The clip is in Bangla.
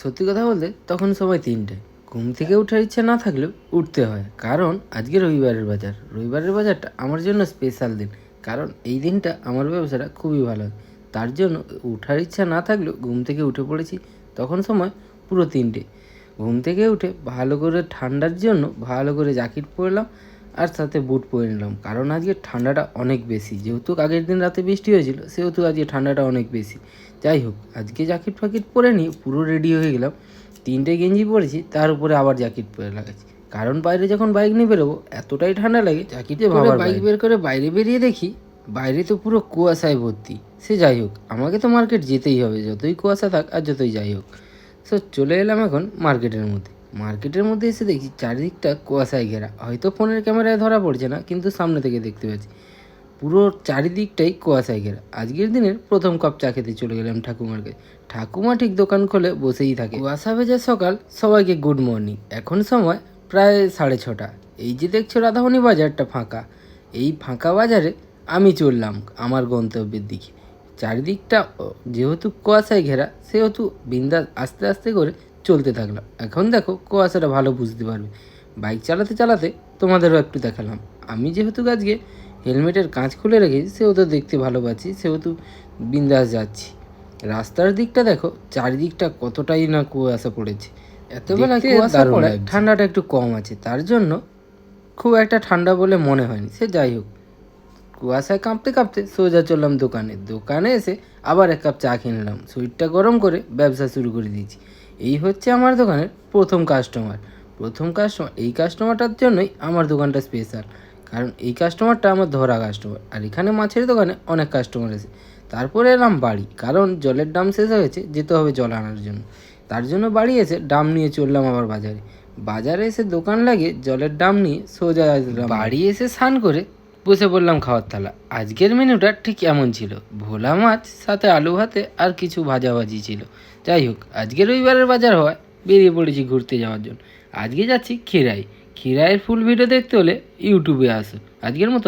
সত্যি কথা বলতে তখন সময় 3টে। ঘুম থেকে ওঠার ইচ্ছা না থাকলেও উঠতে হয়, কারণ আজকে রবিবারের বাজার। রবিবারের বাজারটা আমার জন্য স্পেশাল দিন, কারণ এই দিনটা আমার ব্যবসাটা খুবই ভালো হয়। তার জন্য ওঠার ইচ্ছা না থাকলেও ঘুম থেকে উঠে পড়েছি। তখন সময় পুরো 3টে। ঘুম থেকে উঠে ভালো করে ঠান্ডার জন্য ভালো করে জ্যাকেট পরলাম আর সাথে বুট পরে নিলাম, কারণ আজকে ঠান্ডাটা অনেক বেশি। যেহেতু আগের দিন রাতে বৃষ্টি হয়েছিল, সেহেতু আজকে ঠান্ডাটা অনেক বেশি। যাই হোক, আজকে জ্যাকেট ফ্যাকেট পরে নিয়ে পুরো রেডি হয়ে গেলাম। 3টে গেঞ্জি পরেছি, তার উপরে আবার জ্যাকেট পরে লাগাচ্ছি, কারণ বাইরে যখন বাইক নিয়ে বেরোবো এতটাই ঠান্ডা লাগে। জ্যাকেটে ভাবার বাইক বের করে বাইরে বেরিয়ে দেখি বাইরে তো পুরো কুয়াশায় ভর্তি। সে যাই হোক, আমাকে তো মার্কেট যেতেই হবে, যতই কুয়াশা থাক আর যতই যাই হোক। সো চলে এলাম এখন মার্কেটের মধ্যে। মার্কেটের মধ্যে এসে দেখি চারিদিকটা কুয়াশায় ঘেরা। হয়তো ফোনের ক্যামেরায় ধরা পড়ছে না, কিন্তু সামনে থেকে দেখতে পাচ্ছি পুরো চারিদিকটাই কুয়াশায় ঘেরা। আজকের দিনের প্রথম কাপ চা খেতে চলে গেলাম ঠাকুমার কাছে। ঠাকুমা ঠিক দোকান খোলে বসেই থাকে। কুয়াশা ভেজা সকাল, সবাইকে গুড মর্নিং। এখন সময় প্রায় 6:30। এই যে দেখছো রাধামণি বাজারটা ফাঁকা, এই ফাঁকা বাজারে আমি চললাম আমার গন্তব্যের দিকে। চারিদিকটা যেহেতু কুয়াশায় ঘেরা, সেহেতু বিন্দাস আস্তে আস্তে করে চলতে থাকলাম। এখন দেখো কুয়াশাটা ভালো বুঝতে পারবে। বাইক চালাতে চালাতে তোমাদেরও একটু দেখালাম। আমি যেহেতু আজকে হেলমেটের কাঁচ খুলে রেখেছি, সেহেতু দেখতে ভালো পাচ্ছি, সেহেতু বিন্দাস যাচ্ছি। রাস্তার দিকটা দেখো, চারিদিকটা কতটাই না কুয়াশা পড়েছে। এতবেলা কুয়াশা পড়ে ঠান্ডাটা একটু কম আছে, তার জন্য খুব একটা ঠান্ডা বলে মনে হয়নি। সে যাই হোক, কুয়াশায় কাঁপতে কাঁপতে সোজা চললাম দোকানে। দোকানে এসে আবার 1 কাপ চা খেয়ে নিলাম। সুইটটা গরম করে ব্যবসা শুরু করে দিয়েছি। এই হচ্ছে আমার দোকানের প্রথম কাস্টমার। এই কাস্টমারটার জন্যই আমার দোকানটা স্পেশাল, কারণ এই কাস্টমারটা আমার ধরা কাস্টমার। আর এখানে মাছের দোকানে অনেক কাস্টমার এসে। তারপরে এলাম বাড়ি, কারণ জলের ডাম শেষ হয়েছে, যেতে হবে জল আনার জন্য। তার জন্য বাড়ি এসে ডাম নিয়ে চললাম আবার বাজারে। বাজারে এসে দোকান লাগিয়ে জলের ডাম নিয়ে সোজা বাড়ি এসে স্নান করে বসে পড়লাম খাওয়ার থালা। আজকের মেনুটা ঠিক এমন ছিল: ভোলা মাছ, সাথে আলু ভাতে আর কিছু ভাজাভাজি ছিল। যাই হোক, আজকে রবিবারের বাজার হওয়ায় বেরিয়ে পড়েছি ঘুরতে যাওয়ার জন্য। আজকে যাচ্ছি ক্ষীরাই। ক্ষীরাইয়ের ফুল ভিডিও দেখতে হলে ইউটিউবে আসো। আজকের মতো